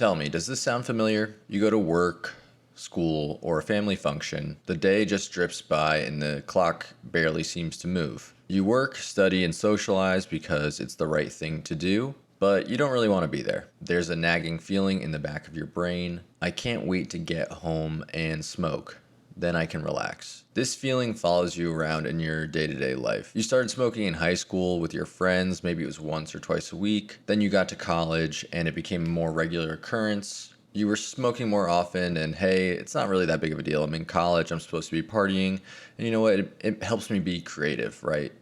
Tell me, does this sound familiar? You go to work, school, or a family function, the day just drips by and the clock barely seems to move. You work, study, and socialize because it's the right thing to do, but you don't really want to be there. There's a nagging feeling in the back of your brain. I can't wait to get home and smoke. Then I can relax. This feeling follows you around in your day-to-day life. You started smoking in high school with your friends, maybe it was once or twice a week. Then you got to college and it became a more regular occurrence. You were smoking more often and hey, it's not really that big of a deal. I'm in college, I'm supposed to be partying. And you know what, it helps me be creative, right?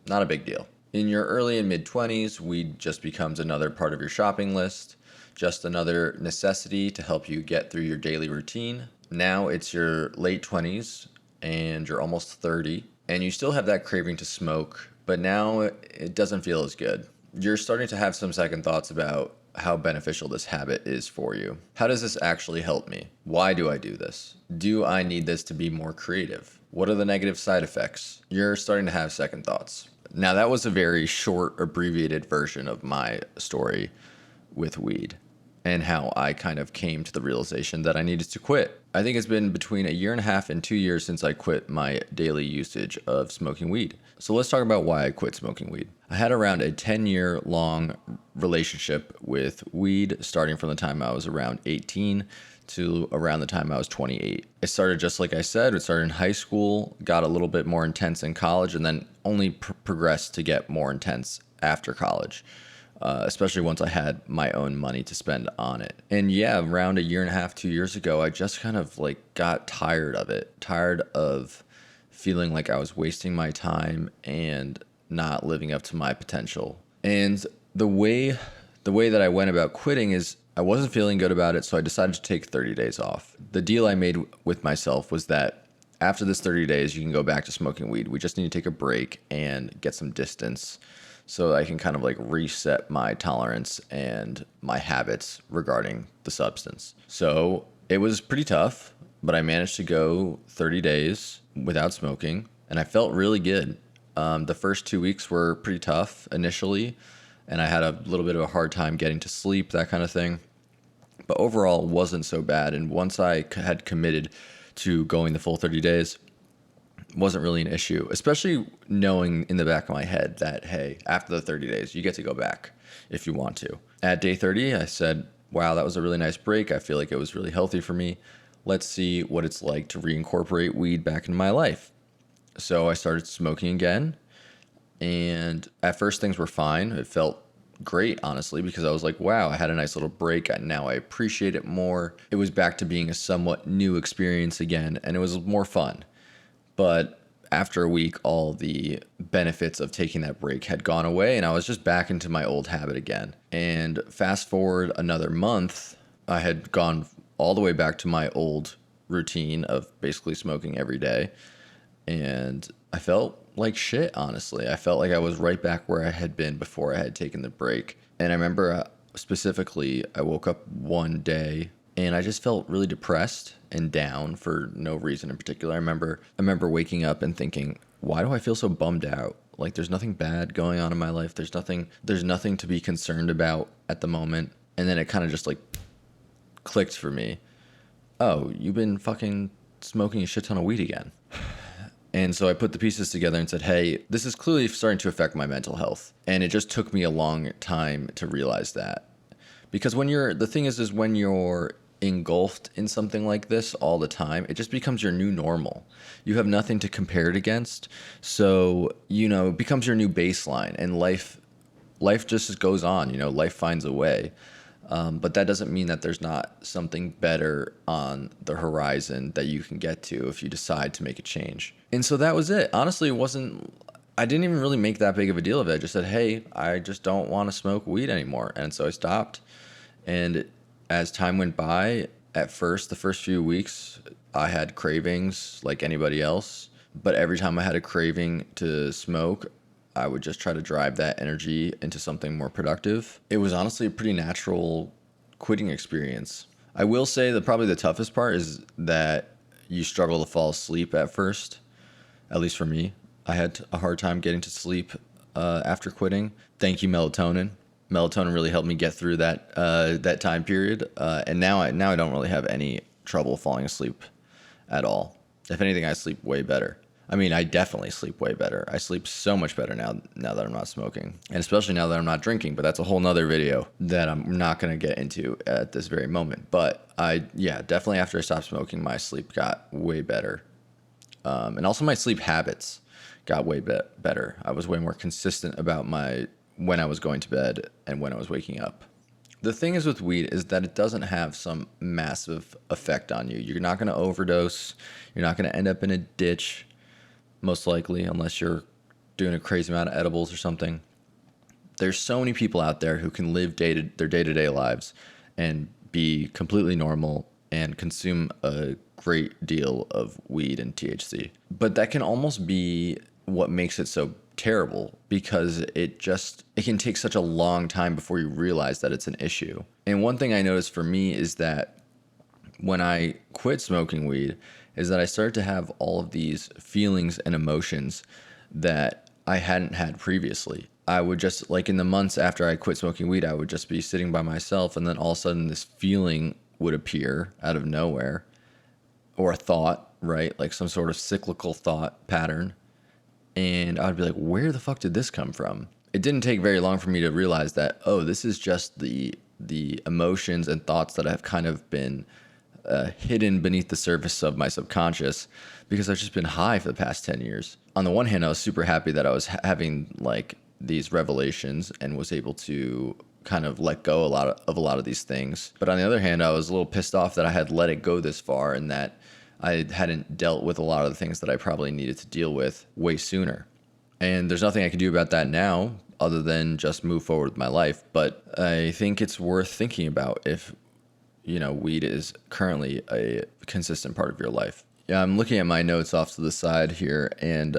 Not a big deal. In your early and mid-20s, weed just becomes another part of your shopping list, just another necessity to help you get through your daily routine. Now it's your late 20s and you're almost 30 and you still have that craving to smoke, but now it doesn't feel as good. You're starting to have some second thoughts about how beneficial this habit is for you. How does this actually help me? Why do I do this? Do I need this to be more creative? What are the negative side effects? You're starting to have second thoughts. Now that was a very short, abbreviated version of my story with weed and how I kind of came to the realization that I needed to quit. I think it's been between 1.5 years and 2 years since I quit my daily usage of smoking weed. So let's talk about why I quit smoking weed. I had around a 10-year long relationship with weed, starting from the time I was around 18 to around the time I was 28. It started just like I said, it started in high school, got a little bit more intense in college, and then only progressed to get more intense after college. Especially once I had my own money to spend on it. And yeah, around 1.5 years, 2 years ago, I just kind of like got tired of it, tired of feeling like I was wasting my time and not living up to my potential. And the way that I went about quitting is I wasn't feeling good about it, so I decided to take 30 days off. The deal I made with myself was that after this 30 days, you can go back to smoking weed. We just need to take a break and get some distance so I can kind of like reset my tolerance and my habits regarding the substance. So it was pretty tough, but I managed to go 30 days without smoking and I felt really good. The first 2 weeks were pretty tough initially, and I had a little bit of a hard time getting to sleep, that kind of thing. But overall, it wasn't so bad. And once I had committed to going the full 30 days, wasn't really an issue, especially knowing in the back of my head that, hey, after the 30 days, you get to go back if you want to. At day 30, I said, wow, that was a really nice break. I feel like it was really healthy for me. Let's see what it's like to reincorporate weed back into my life. So I started smoking again. And at first things were fine. It felt great, honestly, because I was like, wow, I had a nice little break. And now I appreciate it more. It was back to being a somewhat new experience again, and it was more fun. But after a week, all the benefits of taking that break had gone away, and I was just back into my old habit again. And fast forward another month, I had gone all the way back to my old routine of basically smoking every day. And I felt like shit, honestly. I felt like I was right back where I had been before I had taken the break. And I remember specifically, I woke up one day and I just felt really depressed and down for no reason in particular. I remember waking up and thinking, why do I feel so bummed out? Like there's nothing bad going on in my life. There's nothing to be concerned about at the moment. And then it kind of just like clicked for me. Oh, you've been fucking smoking a shit ton of weed again. And so I put the pieces together and said, hey, this is clearly starting to affect my mental health. And it just took me a long time to realize that. Because when you're engulfed in something like this all the time, it just becomes your new normal. You have nothing to compare it against. So, it becomes your new baseline, and life just goes on, life finds a way. But that doesn't mean that there's not something better on the horizon that you can get to if you decide to make a change. And so that was it. Honestly, I didn't even really make that big of a deal of it. I just said, hey, I just don't want to smoke weed anymore. And so I stopped. And as time went by, the first few weeks, I had cravings like anybody else. But every time I had a craving to smoke, I would just try to drive that energy into something more productive. It was honestly a pretty natural quitting experience. I will say that probably the toughest part is that you struggle to fall asleep at first, at least for me. I had a hard time getting to sleep after quitting. Thank you, melatonin. Melatonin really helped me get through that time period, and now I don't really have any trouble falling asleep at all. If anything, I sleep way better. I mean, I definitely sleep way better. I sleep so much better now that I'm not smoking, and especially now that I'm not drinking. But that's a whole nother video that I'm not going to get into at this very moment. But yeah, definitely after I stopped smoking, my sleep got way better, and also my sleep habits got way better. I was way more consistent about when I was going to bed and when I was waking up. The thing is with weed is that it doesn't have some massive effect on you. You're not going to overdose. You're not going to end up in a ditch, most likely, unless you're doing a crazy amount of edibles or something. There's so many people out there who can live their day-to-day lives and be completely normal and consume a great deal of weed and THC. But that can almost be what makes it so terrible, because it can take such a long time before you realize that it's an issue. And one thing I noticed for me is that when I quit smoking weed is that I started to have all of these feelings and emotions that I hadn't had previously. I would just, like, in the months after I quit smoking weed, I would just be sitting by myself, and then all of a sudden this feeling would appear out of nowhere, or a thought, right? Like some sort of cyclical thought pattern. And I would be like, where the fuck did this come from? It didn't take very long for me to realize that, oh, this is just the emotions and thoughts that have kind of been hidden beneath the surface of my subconscious, because I've just been high for the past 10 years. On the one hand, I was super happy that I was having like these revelations and was able to kind of let go of a lot of these things. But on the other hand, I was a little pissed off that I had let it go this far and that I hadn't dealt with a lot of the things that I probably needed to deal with way sooner. And there's nothing I can do about that now other than just move forward with my life. But I think it's worth thinking about if, weed is currently a consistent part of your life. Yeah, I'm looking at my notes off to the side here, and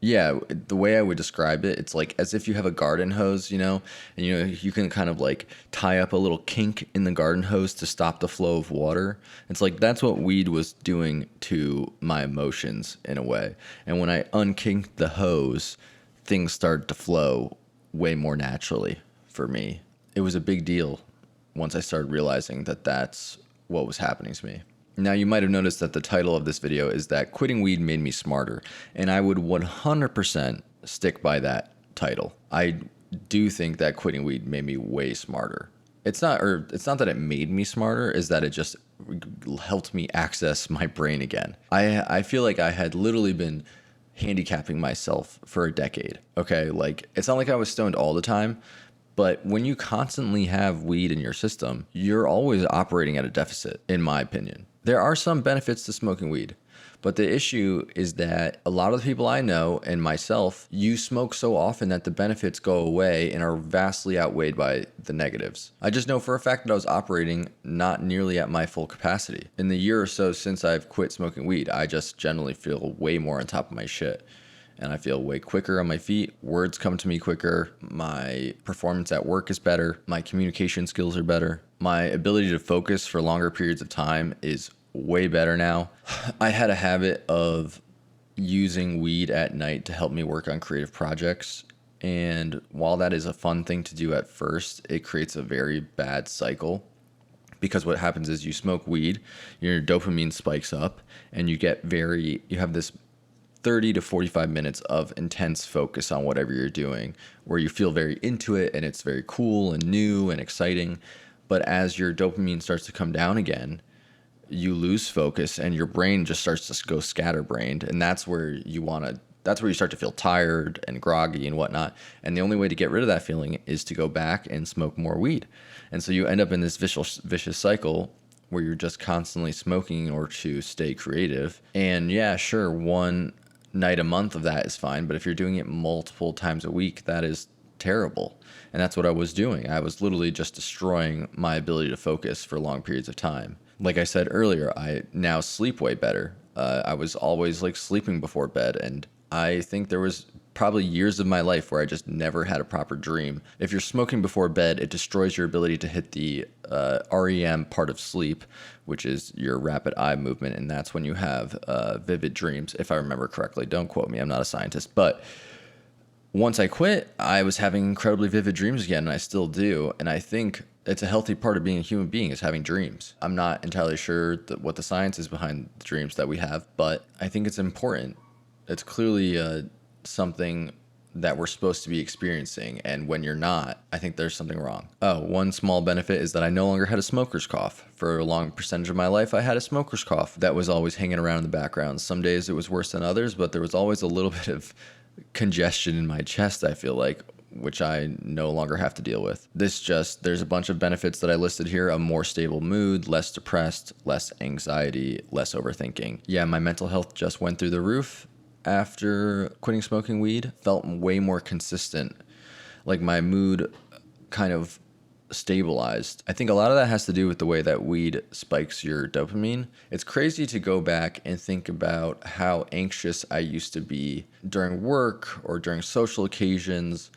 yeah, the way I would describe it, it's like as if you have a garden hose, and you can kind of like tie up a little kink in the garden hose to stop the flow of water. It's like that's what weed was doing to my emotions in a way. And when I unkinked the hose, things started to flow way more naturally for me. It was a big deal once I started realizing that that's what was happening to me. Now, you might have noticed that the title of this video is that quitting weed made me smarter, and I would 100% stick by that title. I do think that quitting weed made me way smarter. It's not that it made me smarter, is that it just helped me access my brain again. I feel like I had literally been handicapping myself for a decade. Okay, like it's not like I was stoned all the time, but when you constantly have weed in your system, you're always operating at a deficit, in my opinion. There are some benefits to smoking weed, but the issue is that a lot of the people I know and myself, you smoke so often that the benefits go away and are vastly outweighed by the negatives. I just know for a fact that I was operating not nearly at my full capacity. In the year or so since I've quit smoking weed, I just generally feel way more on top of my shit. And I feel way quicker on my feet. Words come to me quicker. My performance at work is better. My communication skills are better. My ability to focus for longer periods of time is way better now. I had a habit of using weed at night to help me work on creative projects. And while that is a fun thing to do at first, it creates a very bad cycle. Because what happens is you smoke weed, your dopamine spikes up, and you have this 30 to 45 minutes of intense focus on whatever you're doing, where you feel very into it and it's very cool and new and exciting. But as your dopamine starts to come down again, you lose focus and your brain just starts to go scatterbrained. And that's where you start to feel tired and groggy and whatnot. And the only way to get rid of that feeling is to go back and smoke more weed. And so you end up in this vicious cycle where you're just constantly smoking in order to stay creative. And yeah, sure, one night a month of that is fine, but if you're doing it multiple times a week, that is terrible. And that's what I was doing. I was literally just destroying my ability to focus for long periods of time. Like I said earlier, I now sleep way better. I was always like sleeping before bed, and I think there was probably years of my life where I just never had a proper dream. If you're smoking before bed, it destroys your ability to hit the REM part of sleep, which is your rapid eye movement, and that's when you have vivid dreams, if I remember correctly. Don't quote me, I'm not a scientist. But once I quit, I was having incredibly vivid dreams again, and I still do. And I think it's a healthy part of being a human being is having dreams. I'm not entirely sure what the science is behind the dreams that we have, but I think it's important. It's clearly something that we're supposed to be experiencing, and when you're not, I think there's something wrong. Oh, one small benefit is that I no longer had a smoker's cough. For a long percentage of my life, I had a smoker's cough that was always hanging around in the background. Some days it was worse than others, but there was always a little bit of congestion in my chest, I feel like, which I no longer have to deal with. There's a bunch of benefits that I listed here: a more stable mood, less depressed, less anxiety, less overthinking. Yeah, my mental health just went through the roof after quitting smoking weed. Felt way more consistent. Like my mood kind of stabilized. I think a lot of that has to do with the way that weed spikes your dopamine. It's crazy to go back and think about how anxious I used to be during work or during social occasions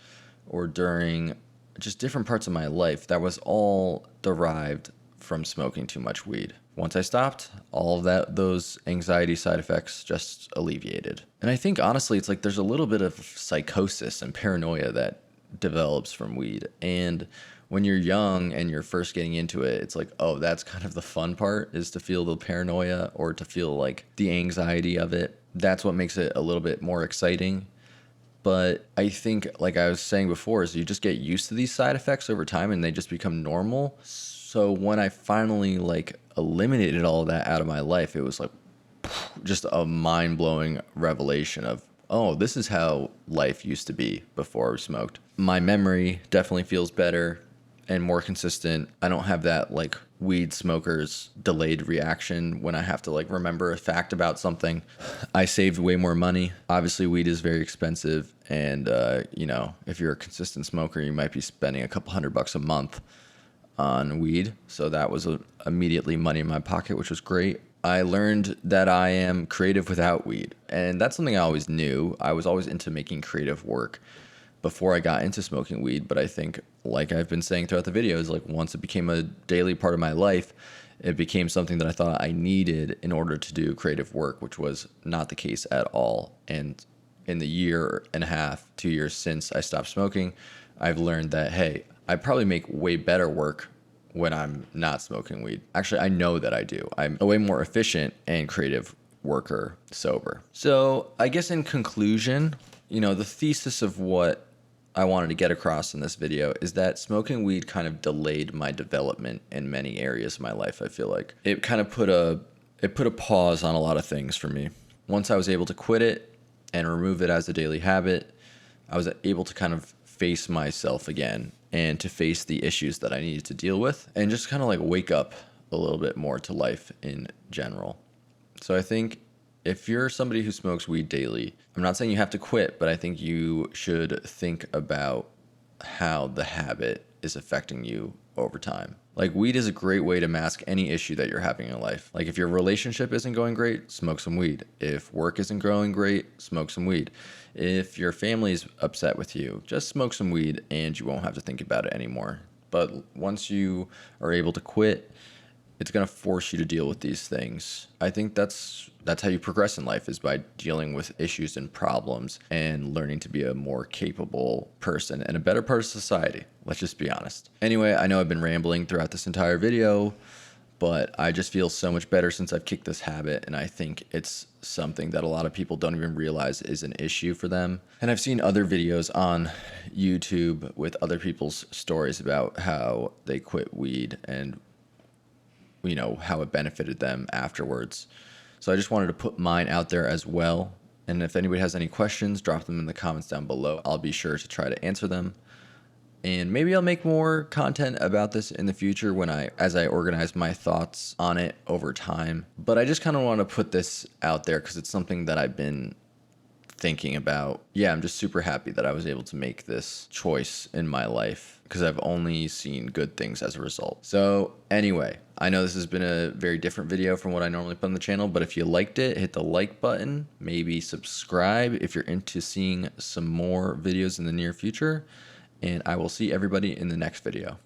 or during just different parts of my life. That was all derived from smoking too much weed. Once I stopped, all of those anxiety side effects just alleviated. And I think honestly, it's like there's a little bit of psychosis and paranoia that develops from weed. And when you're young and you're first getting into it, it's like, oh, that's kind of the fun part, is to feel the paranoia or to feel like the anxiety of it. That's what makes it a little bit more exciting. But I think, like I was saying before, is you just get used to these side effects over time and they just become normal. So when I finally eliminated all of that out of my life, it was like just a mind-blowing revelation of, oh, this is how life used to be before we smoked. My memory definitely feels better and more consistent. I don't have that weed smokers delayed reaction when I have to remember a fact about something. I saved way more money. Obviously, weed is very expensive, and if you're a consistent smoker, you might be spending a couple $100 a month on weed. So that was immediately money in my pocket, which was great. I learned that I am creative without weed, and that's something I always knew. I was always into making creative work before I got into smoking weed, but I think, like I've been saying throughout the videos, once it became a daily part of my life, it became something that I thought I needed in order to do creative work, which was not the case at all. And in the year and a half, 2 years since I stopped smoking, I've learned that, hey, I probably make way better work when I'm not smoking weed. Actually, I know that I do. I'm a way more efficient and creative worker sober. So I guess in conclusion, the thesis of what I wanted to get across in this video is that smoking weed kind of delayed my development in many areas of my life. I feel like it kind of put a pause on a lot of things for me. Once I was able to quit it and remove it as a daily habit, I was able to kind of face myself again and to face the issues that I needed to deal with and just kind of wake up a little bit more to life in general. So I think if you're somebody who smokes weed daily, I'm not saying you have to quit, but I think you should think about how the habit is affecting you over time. Weed is a great way to mask any issue that you're having in life. If your relationship isn't going great, smoke some weed. If work isn't going great, smoke some weed. If your family's upset with you, just smoke some weed and you won't have to think about it anymore. But once you are able to quit, it's going to force you to deal with these things. I think that's how you progress in life, is by dealing with issues and problems and learning to be a more capable person and a better part of society. Let's just be honest. Anyway, I know I've been rambling throughout this entire video, but I just feel so much better since I've kicked this habit, and I think it's something that a lot of people don't even realize is an issue for them. And I've seen other videos on YouTube with other people's stories about how they quit weed and how it benefited them afterwards. So I just wanted to put mine out there as well. And if anybody has any questions, drop them in the comments down below. I'll be sure to try to answer them. And maybe I'll make more content about this in the future as I organize my thoughts on it over time. But I just kind of want to put this out there because it's something that I've been thinking about. Yeah, I'm just super happy that I was able to make this choice in my life because I've only seen good things as a result. So anyway, I know this has been a very different video from what I normally put on the channel, but if you liked it, hit the like button, maybe subscribe if you're into seeing some more videos in the near future, and I will see everybody in the next video.